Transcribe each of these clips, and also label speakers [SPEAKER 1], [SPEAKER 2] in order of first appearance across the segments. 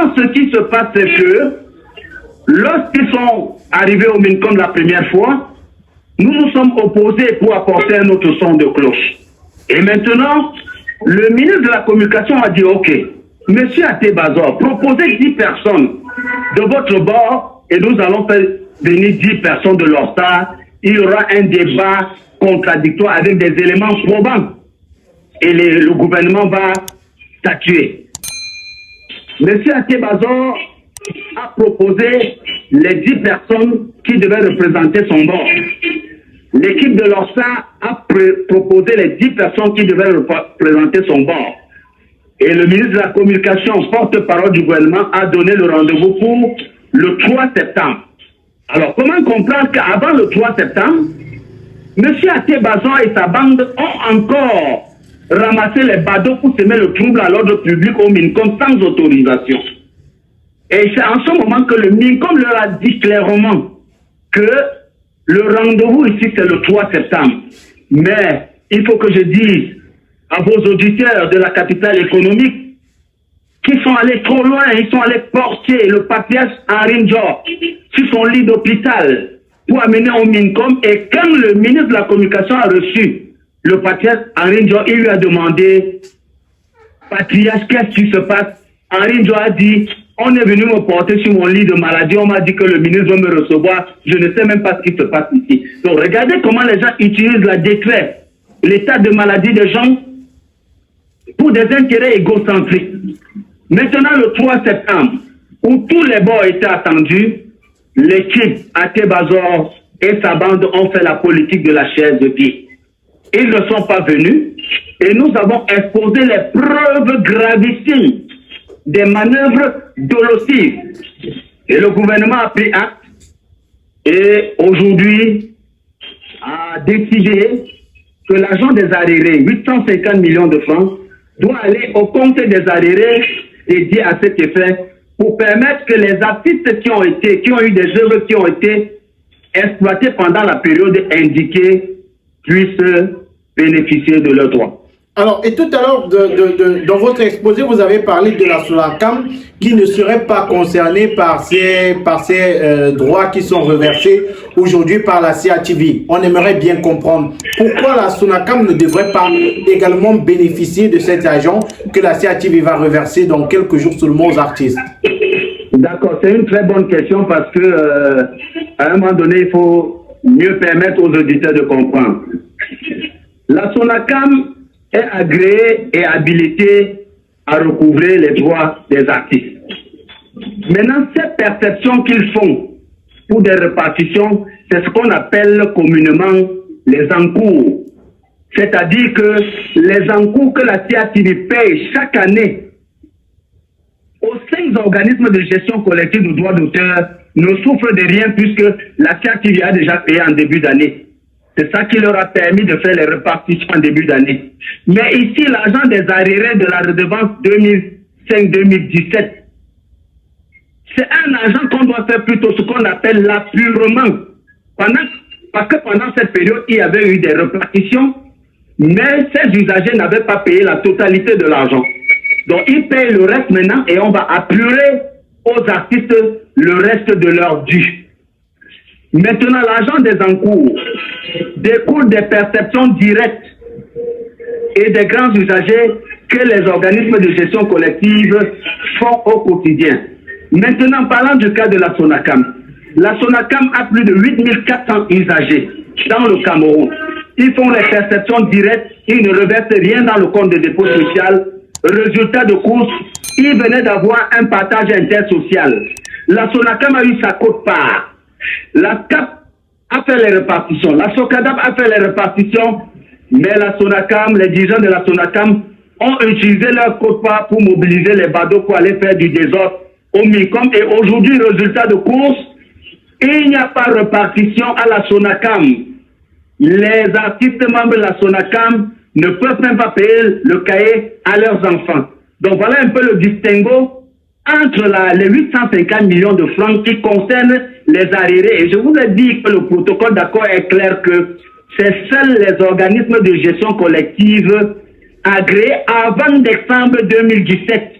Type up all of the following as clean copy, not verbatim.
[SPEAKER 1] Maintenant, ce qui se passe, c'est que lorsqu'ils sont arrivés au MINCOM la première fois, nous nous sommes opposés pour apporter un autre son de cloche. Et maintenant, le ministre de la Communication a dit, OK, Monsieur Atebazor, proposez 10 personnes de votre bord et nous allons faire venir 10 personnes de leur part. Il y aura un débat contradictoire avec des éléments probants. Et le gouvernement va statuer. Monsieur Atebazor a proposé les 10 personnes qui devaient représenter son bord. L'équipe de l'ORSA a proposé les 10 personnes qui devaient représenter son bord. Et le ministre de la Communication, porte-parole du gouvernement, a donné le rendez-vous pour le 3 septembre. Alors, comment comprendre qu'avant le 3 septembre, M. Atebazor et sa bande ont encore ramassé les badauds pour semer le trouble à l'ordre public au MINCOM sans autorisation. Et c'est en ce moment que le MINCOM leur a dit clairement que le rendez-vous ici, c'est le 3 septembre. Mais il faut que je dise à vos auditeurs de la capitale économique qui sont allés trop loin, ils sont allés porter le patriarche Henri Njor sur son lit d'hôpital pour amener au MINCOM. Et quand le ministre de la Communication a reçu le patriarche Henri Njor, il lui a demandé, patriarche, qu'est-ce qui se passe? Henri Njor a dit, on est venu me porter sur mon lit de maladie, on m'a dit que le ministre va me recevoir, je ne sais même pas ce qui se passe ici. Donc regardez comment les gens utilisent la détresse, l'état de maladie des gens pour des intérêts égocentriques. Maintenant, le 3 septembre, où tous les bords étaient attendus, l'équipe Atebazor et sa bande ont fait la politique de la chaise de pied. Ils ne sont pas venus et nous avons exposé les preuves gravissimes des manœuvres dolosives. Et le gouvernement a pris acte et aujourd'hui a décidé que l'argent des arriérés, 850 millions de francs, doit aller au compte des arriérés dédiés à cet effet pour permettre que les artistes qui ont eu des œuvres qui ont été exploitées pendant la période indiquée puissent bénéficier de leurs droits.
[SPEAKER 2] Alors, et tout à l'heure, dans votre exposé, vous avez parlé de la SONACAM qui ne serait pas concernée par ces droits qui sont reversés aujourd'hui par la CATV. On aimerait bien comprendre pourquoi la SONACAM ne devrait pas également bénéficier de cet argent que la CATV va reverser dans quelques jours seulement aux artistes.
[SPEAKER 1] D'accord, c'est une très bonne question parce que à un moment donné, il faut mieux permettre aux auditeurs de comprendre. La SONACAM est agréée et habilitée à recouvrer les droits des artistes. Maintenant, cette perception qu'ils font pour des répartitions, c'est ce qu'on appelle communément les encours. C'est-à-dire que les encours que la CATV paye chaque année aux 5 organismes de gestion collective de droits d'auteur ne souffrent de rien puisque la CATV a déjà payé en début d'année. C'est ça qui leur a permis de faire les répartitions en début d'année. Mais ici, l'argent des arriérés de la redevance 2005-2017, c'est un argent qu'on doit faire plutôt ce qu'on appelle l'appurement. Parce que pendant cette période, il y avait eu des répartitions, mais ces usagers n'avaient pas payé la totalité de l'argent. Donc, ils payent le reste maintenant et on va apurer aux artistes le reste de leur dû. Maintenant, l'argent des encours découle des perceptions directes et des grands usagers que les organismes de gestion collective font au quotidien. Maintenant, parlant du cas de la SONACAM. La SONACAM a plus de 8400 usagers dans le Cameroun. Ils font les perceptions directes, ils ne reversent rien dans le compte de dépôt social. Résultat de course, ils venaient d'avoir un partage intersocial. La SONACAM a eu sa quote-part. La CAP a fait les répartitions, la SOCADAP a fait les répartitions, mais la SONACAM, les dirigeants de la SONACAM ont utilisé leur quote-part pour mobiliser les badauds pour aller faire du désordre au MINCOM. Et aujourd'hui, résultat de course, il n'y a pas de répartition à la SONACAM. Les artistes membres de la SONACAM ne peuvent même pas payer le cahier à leurs enfants. Donc voilà un peu le distinguo entre les 850 millions de francs qui concernent les arriérés. Et je vous ai dit que le protocole d'accord est clair que c'est seuls les organismes de gestion collective agréés avant décembre 2017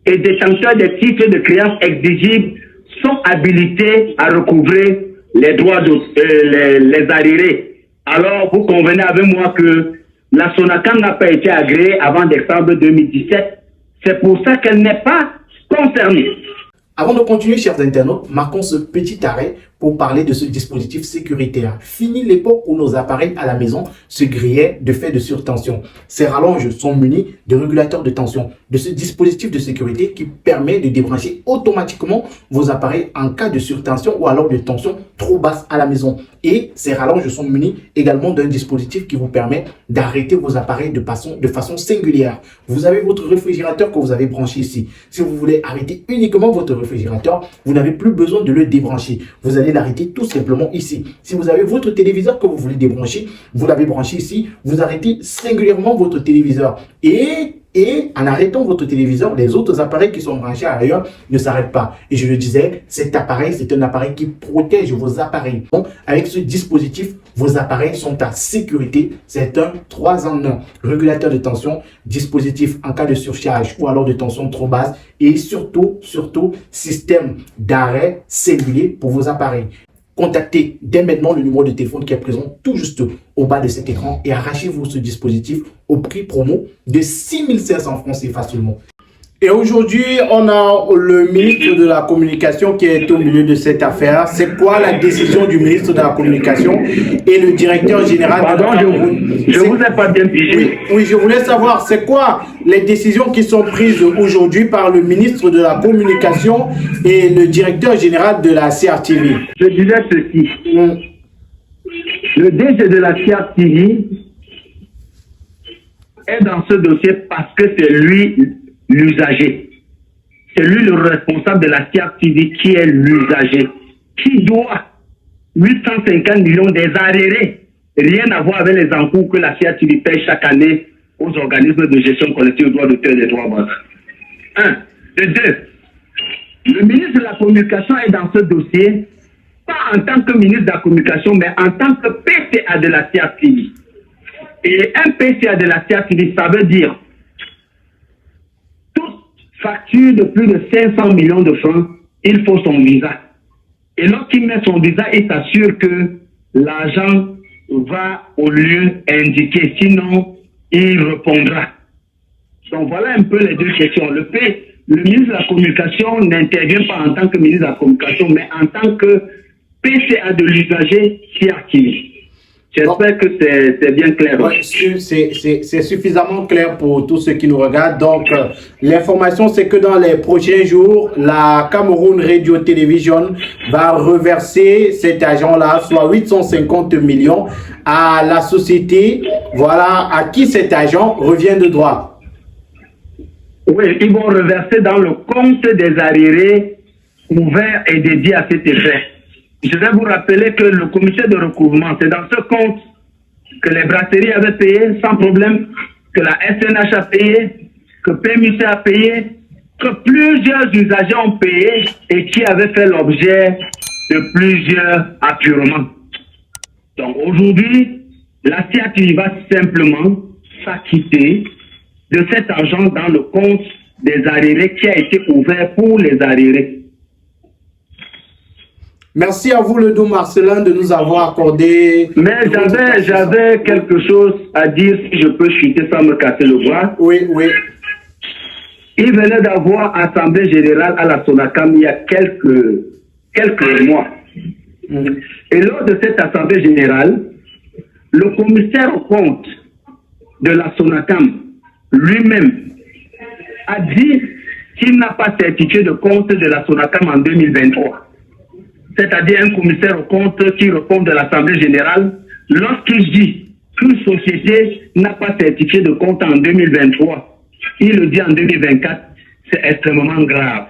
[SPEAKER 1] et détenteurs des titres de créance exigibles sont habilités à recouvrer les droits les arriérés. Alors, vous convenez avec moi que la SONACAM n'a pas été agréée avant décembre 2017. C'est pour ça qu'elle n'est pas concernée.
[SPEAKER 2] Avant de continuer, chers internautes, marquons ce petit arrêt pour parler de ce dispositif sécuritaire. Fini l'époque où nos appareils à la maison se grillaient de fait de surtension. Ces rallonges sont munis de régulateurs de tension, de ce dispositif de sécurité qui permet de débrancher automatiquement vos appareils en cas de surtension ou alors de tension trop basse à la maison. Et ces rallonges sont munis également d'un dispositif qui vous permet d'arrêter vos appareils de façon singulière. Vous avez votre réfrigérateur que vous avez branché ici. Si vous voulez arrêter uniquement votre réfrigérateur, vous n'avez plus besoin de le débrancher. Vous allez l'arrêter tout simplement ici. Si vous avez votre téléviseur que vous voulez débrancher, vous l'avez branché ici, vous arrêtez singulièrement votre téléviseur. Et en arrêtant votre téléviseur, les autres appareils qui sont branchés ailleurs ne s'arrêtent pas. Et je le disais, cet appareil, c'est un appareil qui protège vos appareils. Donc, avec ce dispositif, vos appareils sont à sécurité. C'est un 3 en 1. Régulateur de tension, dispositif en cas de surcharge ou alors de tension trop basse. Et surtout, système d'arrêt singulier pour vos appareils. Contactez dès maintenant le numéro de téléphone qui est présent tout juste au bas de cet écran et arrachez-vous ce dispositif au prix promo de 6 500 francs CFA seulement. Et aujourd'hui, on a le ministre de la Communication qui est au milieu de cette affaire. C'est quoi la décision du ministre de la Communication et le directeur général de la
[SPEAKER 1] je vous ai pas bien pigé.
[SPEAKER 2] Oui, je voulais savoir, c'est quoi les décisions qui sont prises aujourd'hui par le ministre de la Communication et le directeur général de la CRTV?
[SPEAKER 1] Je disais ceci. Le DG de la CRTV est dans ce dossier parce que c'est lui l'usager. C'est lui le responsable de la CRTV qui est l'usager, qui doit 850 millions des arriérés. Rien à voir avec les encours que la CRTV paye chaque année aux organismes de gestion collective aux droits d'auteur et des droits voisins. Un. Et deux, le ministre de la Communication est dans ce dossier, pas en tant que ministre de la Communication, mais en tant que PCA de la CRTV. Et un PCA de la CRTV, ça veut dire facture de plus de 500 millions de francs, il faut son visa. Et lorsqu'il met son visa, il s'assure que l'argent va au lieu indiqué, sinon il répondra. Donc voilà un peu les deux questions. Le ministre de la Communication n'intervient pas en tant que ministre de la Communication, mais en tant que PCA de l'usager CRTV. J'espère que c'est bien clair.
[SPEAKER 2] Ouais, c'est suffisamment clair pour tous ceux qui nous regardent. Donc, l'information, c'est que dans les prochains jours, la Cameroun Radio Television va reverser cet argent-là, soit 850 millions, à la société, voilà, à qui cet argent revient de droit.
[SPEAKER 1] Oui, ils vont reverser dans le compte des arriérés ouvert et dédié à cet effet. Je vais vous rappeler que le comité de recouvrement, c'est dans ce compte que les brasseries avaient payé sans problème, que la SNH a payé, que PMUC a payé, que plusieurs usagers ont payé et qui avaient fait l'objet de plusieurs apurements. Donc aujourd'hui, la CRTV va simplement s'acquitter de cet argent dans le compte des arriérés qui a été ouvert pour les arriérés.
[SPEAKER 2] Merci à vous, Ledo Marcelin, de nous avoir accordé...
[SPEAKER 1] Mais j'avais quelque chose à dire, si je peux chuter sans me casser le bras.
[SPEAKER 2] Oui.
[SPEAKER 1] Il venait d'avoir assemblée générale à la SONACAM il y a quelques mois. Et lors de cette assemblée générale, le commissaire au compte de la SONACAM lui-même a dit qu'il n'a pas certifié de compte de la SONACAM en 2023. C'est-à-dire un commissaire au compte qui répond de l'Assemblée générale, lorsqu'il dit qu'une société n'a pas certifié de compte en 2023, il le dit en 2024, c'est extrêmement grave.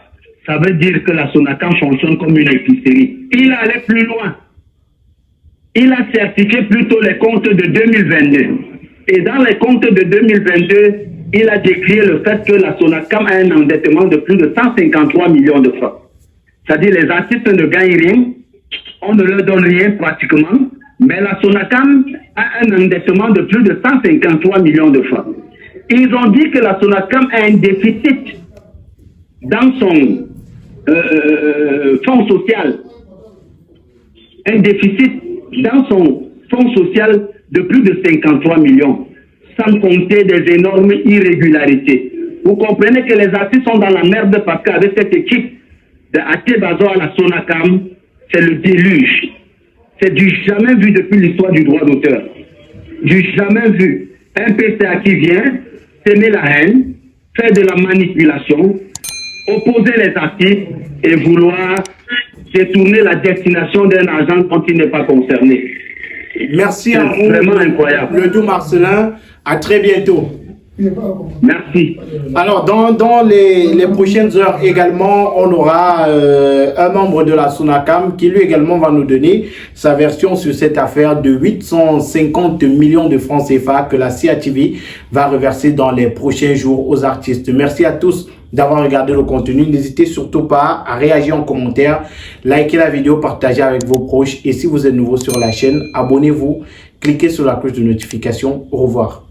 [SPEAKER 1] Ça veut dire que la SONACAM fonctionne comme une épicerie. Il allait plus loin. Il a certifié plutôt les comptes de 2022. Et dans les comptes de 2022, il a décrié le fait que la SONACAM a un endettement de plus de 153 millions de francs. C'est-à-dire les artistes ne gagnent rien, on ne leur donne rien pratiquement, mais la SONACAM a un endettement de plus de 153 millions de francs. Ils ont dit que la SONACAM a un déficit dans son fonds social, un déficit dans son fonds social de plus de 53 millions, sans compter des énormes irrégularités. Vous comprenez que les artistes sont dans la merde parce qu'avec cette équipe de Atebazo à la Sonacam, c'est le déluge. C'est du jamais vu depuis l'histoire du droit d'auteur. Du jamais vu. Un PCA qui vient semer la haine, faire de la manipulation, opposer les artistes et vouloir détourner la destination d'un argent dont il n'est pas concerné.
[SPEAKER 2] Merci à vous.
[SPEAKER 1] Vraiment incroyable.
[SPEAKER 2] Le Doux Marcelin, à très bientôt.
[SPEAKER 1] Merci.
[SPEAKER 2] Alors, dans les prochaines heures également, on aura un membre de la Sonacam qui lui également va nous donner sa version sur cette affaire de 850 millions de francs CFA que la CATV va reverser dans les prochains jours aux artistes. Merci à tous d'avoir regardé le contenu. N'hésitez surtout pas à réagir en commentaire, liker la vidéo, partager avec vos proches et si vous êtes nouveau sur la chaîne, abonnez-vous, cliquez sur la cloche de notification. Au revoir.